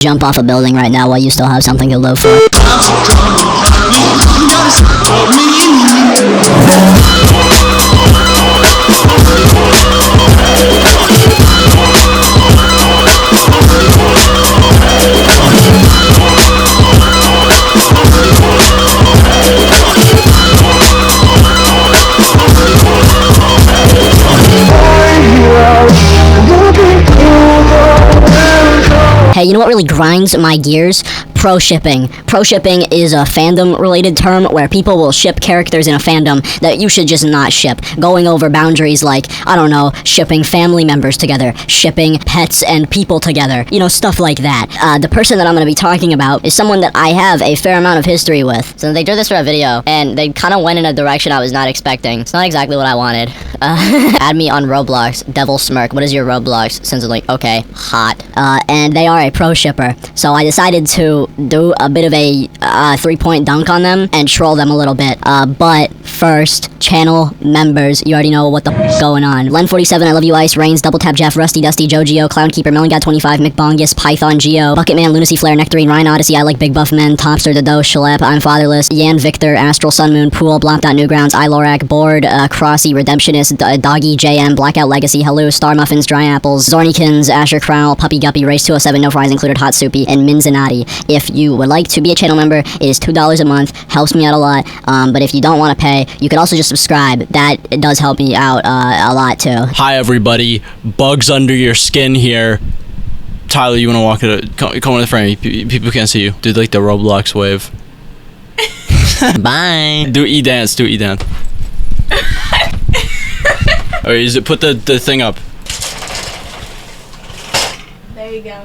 Jump off a building right now while you still have something to live for. Hey, you know what really grinds my gears? Pro shipping. Pro shipping is a fandom-related term where people will ship characters in a fandom that you should just not ship. Going over boundaries like, I don't know, shipping family members together, shipping pets and people together, you know, stuff like that. The person that I'm going to be talking about is someone that I have a fair amount of history with. So they drew this for a video, and they kind of went in a direction I was not expecting. It's not exactly what I wanted. Add me on Roblox, Devil Smirk. What is your Roblox? Since like, okay, hot. And they are a pro shipper. So I decided to do a bit of a 3-point dunk on them and troll them a little bit. But first, channel members, you already know what the f***'s going on. Len47, I Love You Ice, Reigns, Double Tap Jeff, Rusty Dusty, Joe Geo, Clown Keeper, MelonGad25, McBongus, Python Geo, Bucketman, Lunacy Flare, Nectarine, Ryan Odyssey, I Like Big Buff Men, Topster, Dodo, Shalep, I'm Fatherless, Yan Victor, Astral Sun Moon, Pool, Blop.Newgrounds, Ilorak, Board, Crossy, Redemptionist, Doggy, JM, Blackout Legacy, Hello, Star Muffins, Dry Apples, Zornikins, Asher Crowl, Puppy Guppy, Race 207, No Fries Included, Hot Soupy, and Minzinati. If you would like to be a channel member, it is $2 a month, helps me out a lot, but if you don't want to pay, you could also just subscribe. That does help me out a lot too. Hi everybody, bugs under your skin here. Tyler, you want to walk it? Come in the frame. People can't see you. Do like the Roblox wave. Bye. Do e-dance. Do e-dance. Alright, put the thing up. There you go.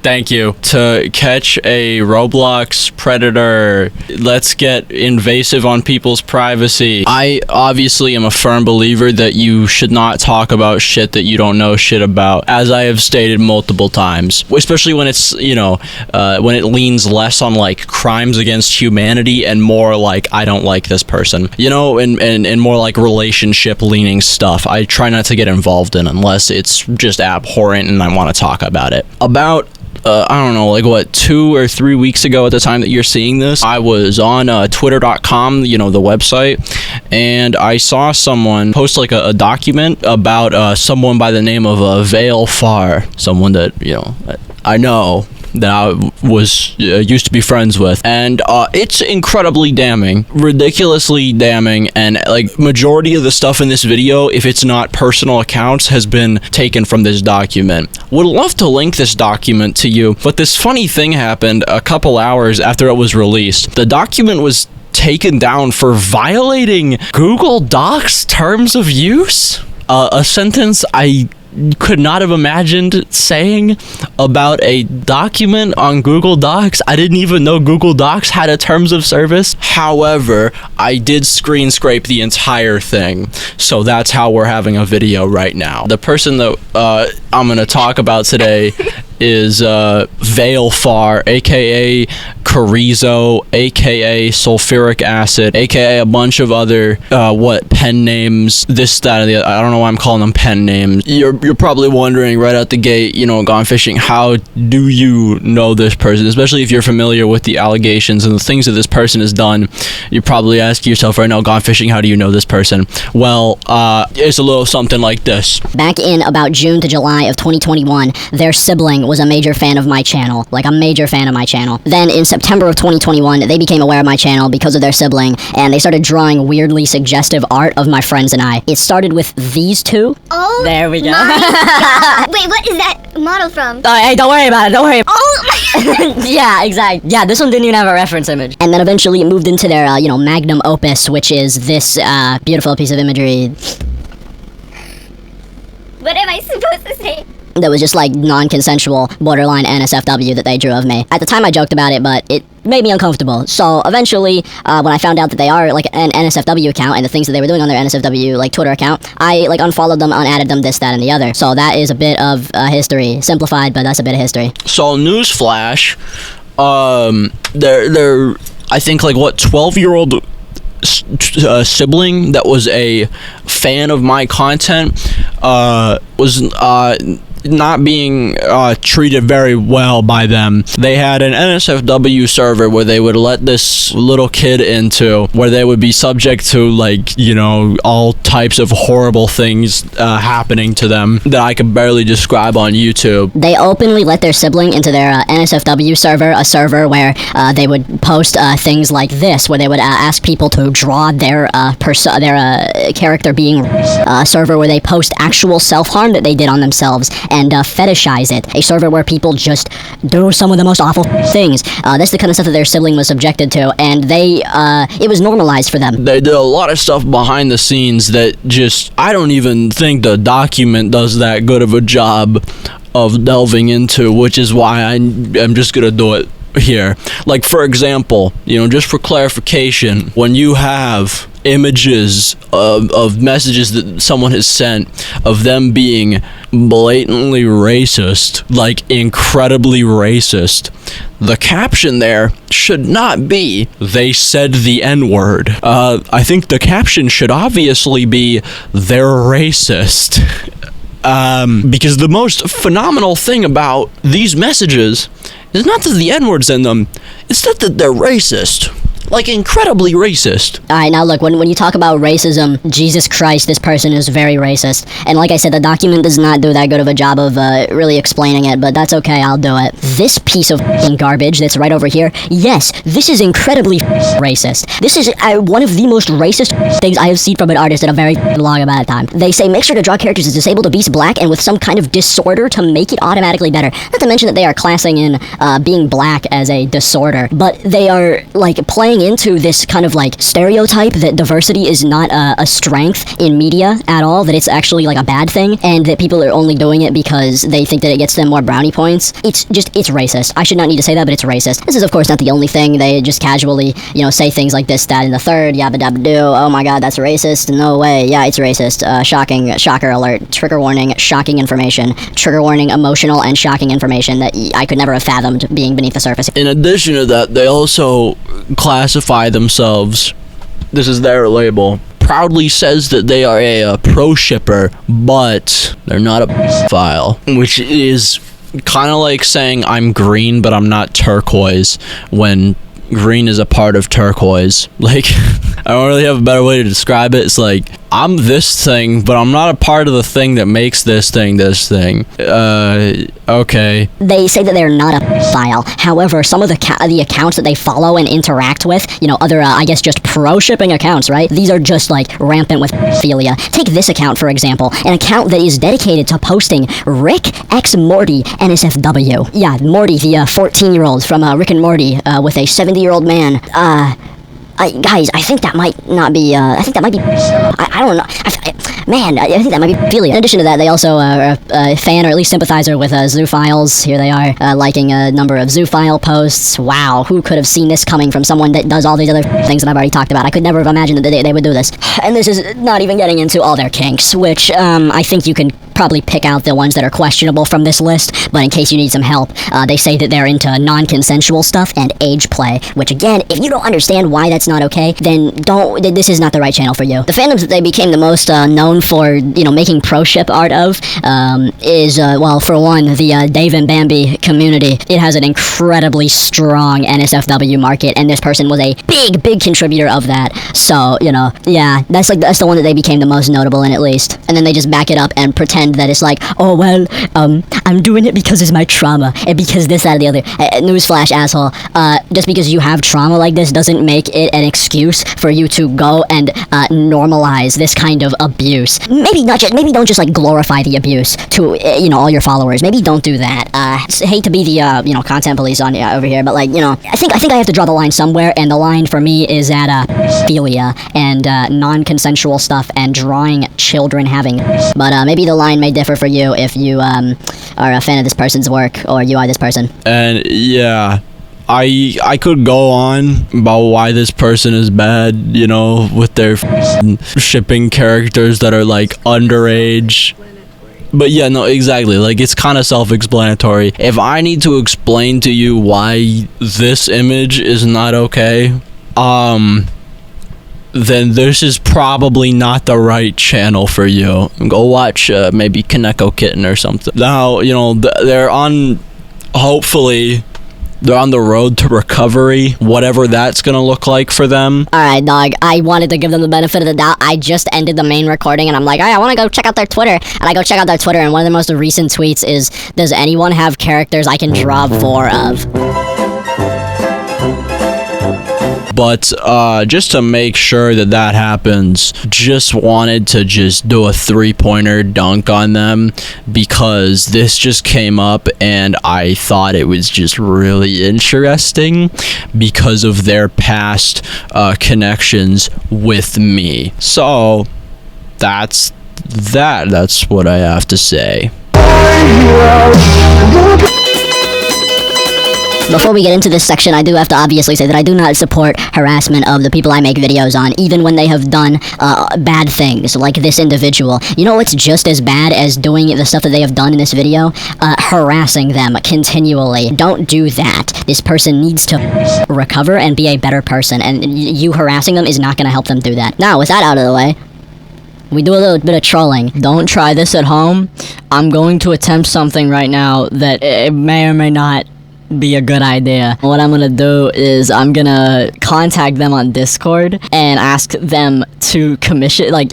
Thank you. To catch a Roblox predator, let's get invasive on people's privacy. I obviously am a firm believer that you should not talk about shit that you don't know shit about, as I have stated multiple times, especially when it's, you know, when it leans less on like crimes against humanity and more like I don't like this person, you know, and more like relationship leaning stuff. I try not to get involved in unless it's just abhorrent and I want to talk about it. About I don't know, like what, 2 or 3 weeks ago at the time that you're seeing this, I was on twitter.com, you know, the website, and I saw someone post like a document about someone by the name of valefar, someone that, you know, I know that I was used to be friends with, and it's incredibly damning, ridiculously damning, and like majority of the stuff in this video, if it's not personal accounts, has been taken from this document. Would love to link this document to you, but this funny thing happened a couple hours after it was released. The document was taken down for violating Google Docs terms of use. A sentence I could not have imagined saying about a document on Google Docs. I didn't even know Google Docs had a terms of service. However, I did screen scrape the entire thing, so that's how we're having a video right now. The person that I'm gonna talk about today is valefar, aka chorizo, aka sulfuric acid, aka a bunch of other pen names, this, that, and the other. I don't know why I'm calling them pen names. You're probably wondering right out the gate, you know, Gone Fishing, how do you know this person? Especially if you're familiar with the allegations and the things that this person has done, you probably ask yourself right now, Gone Fishing, how do you know this person? Well, it's a little something like this. Back in about June to July of 2021, their sibling was a major fan of my channel, like a major fan of my channel. Then in September of 2021, they became aware of my channel because of their sibling, and they started drawing weirdly suggestive art of my friends and I. It started with these two. Oh, there we go. Wait, what is that model from? Oh, hey, don't worry about it, don't worry. Oh my Yeah, exactly. Yeah, this one didn't even have a reference image. And then eventually it moved into their, you know, magnum opus, which is this beautiful piece of imagery. What am I supposed to say? That was just like non-consensual, borderline NSFW that they drew of me. At the time I joked about it, but it made me uncomfortable. So eventually, when I found out that they are like an NSFW account and the things that they were doing on their NSFW like Twitter account, I like unfollowed them, unadded them, this, that, and the other. So that is a bit of history. Simplified, but that's a bit of history. So newsflash, they're I think like what, 12-year-old sibling that was a fan of my content was not being treated very well by them. They had an NSFW server where they would let this little kid into, where they would be subject to, like, you know, all types of horrible things happening to them that I could barely describe on YouTube. They openly let their sibling into their NSFW server, a server where they would post things like this, where they would ask people to draw their character being a server where they post actual self-harm that they did on themselves and fetishize it. A server where people just do some of the most awful things. That's the kind of stuff that their sibling was subjected to, and it was normalized for them. They did a lot of stuff behind the scenes that just, I don't even think the document does that good of a job of delving into, which is why I'm just gonna do it here. Like, for example, you know, just for clarification, when you have images of messages that someone has sent of them being blatantly racist, like incredibly racist, the caption there should not be, "They said the N-word." I think the caption should obviously be, "They're racist." Because the most phenomenal thing about these messages is not that the N-word's in them, it's that they're racist. Like, incredibly racist. Alright, now look, when you talk about racism, Jesus Christ, this person is very racist. And like I said, the document does not do that good of a job of really explaining it, but that's okay, I'll do it. This piece of garbage that's right over here, yes, this is incredibly racist. This is one of the most racist things I have seen from an artist in a very long amount of time. They say, make sure to draw characters as disabled, obese, black, and with some kind of disorder to make it automatically better. Not to mention that they are classing in being black as a disorder, but they are, like, playing into this kind of like stereotype that diversity is not a strength in media at all, that it's actually like a bad thing, and that people are only doing it because they think that it gets them more brownie points. It's racist. I should not need to say that, but it's racist. This is of course not the only thing. They just casually, you know, say things like this, that, and the third, yabba dabba doo, oh my god, that's racist, no way, yeah, it's racist, shocking, shocker alert, trigger warning, shocking information, trigger warning, emotional and shocking information that I could never have fathomed being beneath the surface. In addition to that, they also classify themselves, this is their label, proudly says that they are a proshipper, but they're not a file, which is kind of like saying I'm green but I'm not turquoise, when green is a part of turquoise. Like, I don't really have a better way to describe it. It's like, I'm this thing, but I'm not a part of the thing that makes this thing this thing. Okay. They say that they're not a file. However, some of the accounts that they follow and interact with, you know, other, I guess just pro-shipping accounts, right? These are just, like, rampant with philia. Take this account, for example. An account that is dedicated to posting Rick X Morty NSFW. Yeah, Morty, the 14-year-old from Rick and Morty, with a 70-year-old man. Guys, I think that might not be, I think that might be, I don't know, I think that might be philia. In addition to that, they also are a fan, or at least sympathizer with Zoophiles. Here they are, liking a number of Zoophile posts. Wow, who could have seen this coming from someone that does all these other things that I've already talked about? I could never have imagined that they would do this. And this is not even getting into all their kinks, which, I think you can probably pick out the ones that are questionable from this list, but in case you need some help, they say that they're into non-consensual stuff and age play, which again, if you don't understand why that's not okay, then this is not the right channel for you. The fandoms that they became the most known for, you know, making pro-ship art of, is, well, for one, the Dave and Bambi community. It has an incredibly strong NSFW market, and this person was a big contributor of that. So, you know, yeah, that's the one that they became the most notable in, at least. And then they just back it up and pretend that it's like, oh, well, I'm doing it because it's my trauma, and because this, that, or the other. Newsflash, asshole. Just because you have trauma like this doesn't make it an excuse for you to go and normalize this kind of abuse. Maybe don't just like glorify the abuse to you know, all your followers. Maybe don't do that. Hate to be the you know, content police on over here, but like, you know, I think I have to draw the line somewhere, and the line for me is at philia and non-consensual stuff and drawing children having. But maybe the line may differ for you if you are a fan of this person's work, or you are this person. And yeah, I could go on about why this person is bad, you know, with their shipping characters that are like underage. But yeah, no, exactly. Like, it's kind of self-explanatory. If I need to explain to you why this image is not okay, then this is probably not the right channel for you. Go watch maybe Kaneko Kitten or something. Now, you know, hopefully they're on the road to recovery, whatever that's gonna look like for them. Alright, dog, I wanted to give them the benefit of the doubt. I just ended the main recording, and I'm like, I want to go check out their Twitter. And I go check out their Twitter, and one of the most recent tweets is, does anyone have characters I can draw 4 of? But just to make sure that happens, just wanted to just do a 3-pointer dunk on them, because this just came up and I thought it was just really interesting because of their past connections with me. So that's what I have to say. Before we get into this section, I do have to obviously say that I do not support harassment of the people I make videos on, even when they have done bad things, like this individual. You know what's just as bad as doing the stuff that they have done in this video? Harassing them continually. Don't do that. This person needs to recover and be a better person, and you harassing them is not going to help them do that. Now, with that out of the way, we do a little bit of trolling. Don't try this at home. I'm going to attempt something right now that it may or may not be a good idea. What I'm gonna do is I'm gonna contact them on Discord and ask them to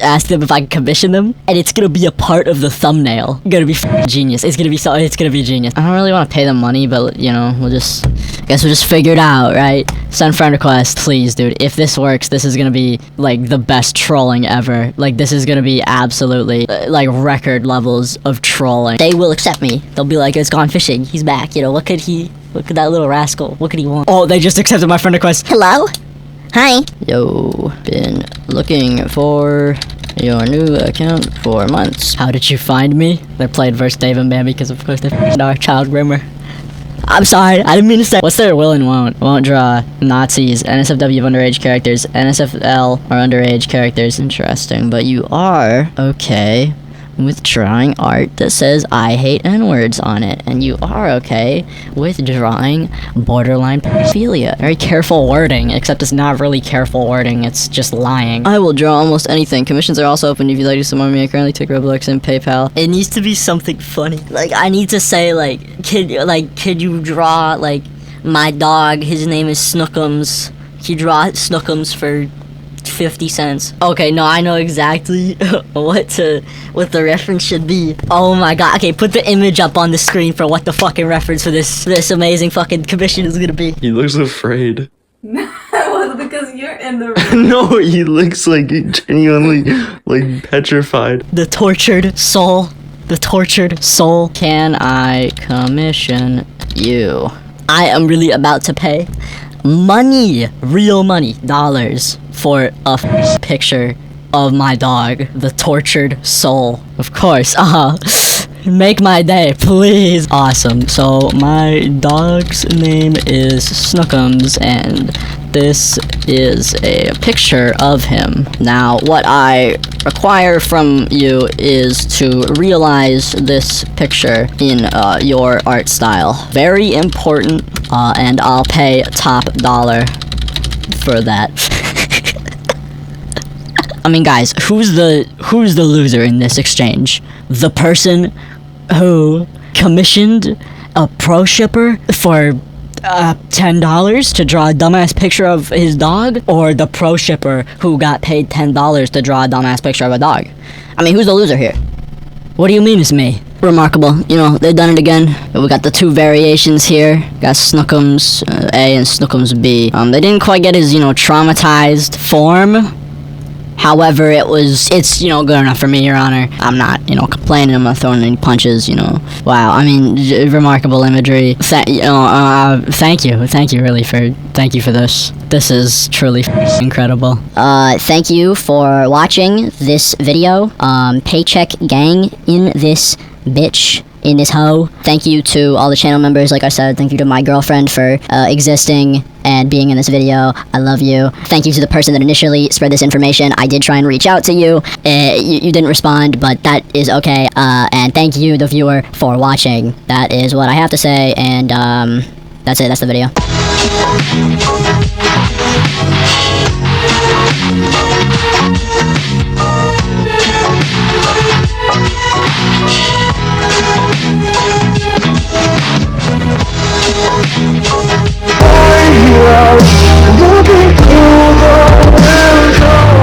ask them if I can commission them, and it's gonna be a part of the thumbnail. Gonna be genius. It's gonna be genius. I don't really want to pay them money, but you know, we'll just figure it out, right? Send friend request, please, dude. If this works, this is gonna be like the best trolling ever. Like, this is gonna be absolutely like record levels of trolling. They will accept me. They'll be like, it's gone fishing. He's back. You know, look at that little rascal. What could he want? Oh, they just accepted my friend request. Hello? Hi. Yo, been looking for your new account for months. How did you find me? They played versus Dave and Bambi because of course they're our child groomer. I'm sorry, I didn't mean to say. What's their will and won't? Won't draw Nazis, NSFW of underage characters, NSFL are underage characters. Interesting, but you are okay with drawing art that says I hate N-words on it, and you are okay with drawing borderline pedophilia. Very careful wording, except it's not really careful wording, it's just lying. I will draw almost anything. Commissions are also open if you'd like to support me. I currently take Roblox and PayPal. It needs to be something funny. Like, I need to say, could you draw, my dog, his name is Snookums. Can you draw Snookums for 50 cents. Okay, no, I know exactly what the reference should be. Oh my god. Okay, put the image up on the screen for what the fucking reference for this amazing fucking commission is gonna be. He looks afraid. Well, because you're in the room. No, he looks like genuinely petrified. The tortured soul. The tortured soul. Can I commission you? I am really about to pay money, real money, dollars, for a picture of my dog, the tortured soul. Of course, make my day, please. Awesome. So my dog's name is Snookums, and this is a picture of him. Now, what I require from you is to realize this picture in your art style. Very important, and I'll pay top dollar for that. I mean, guys, who's the loser in this exchange? The person who commissioned a pro shipper for $10 to draw a dumbass picture of his dog, or the pro shipper who got paid $10 to draw a dumbass picture of a dog? I mean, who's the loser here? What do you mean it's me? Remarkable. You know, they've done it again. We got the two variations here. Got Snookums A and Snookums B. They didn't quite get his, traumatized form. However, it's good enough for me, Your Honor. I'm not, complaining. I'm not throwing any punches, Wow, I mean, remarkable imagery. Thank you, really, thank you for this. This is truly incredible. Thank you for watching this video. Paycheck gang in this bitch. In this hoe. Thank you to all the channel members. Like I said, thank you to my girlfriend for existing and being in this video. I love you. Thank you to the person that initially spread this information. I did try and reach out to you. You didn't respond, but that is okay. And thank you, the viewer, for watching. That is what I have to say, and that's it. That's the video. My hero.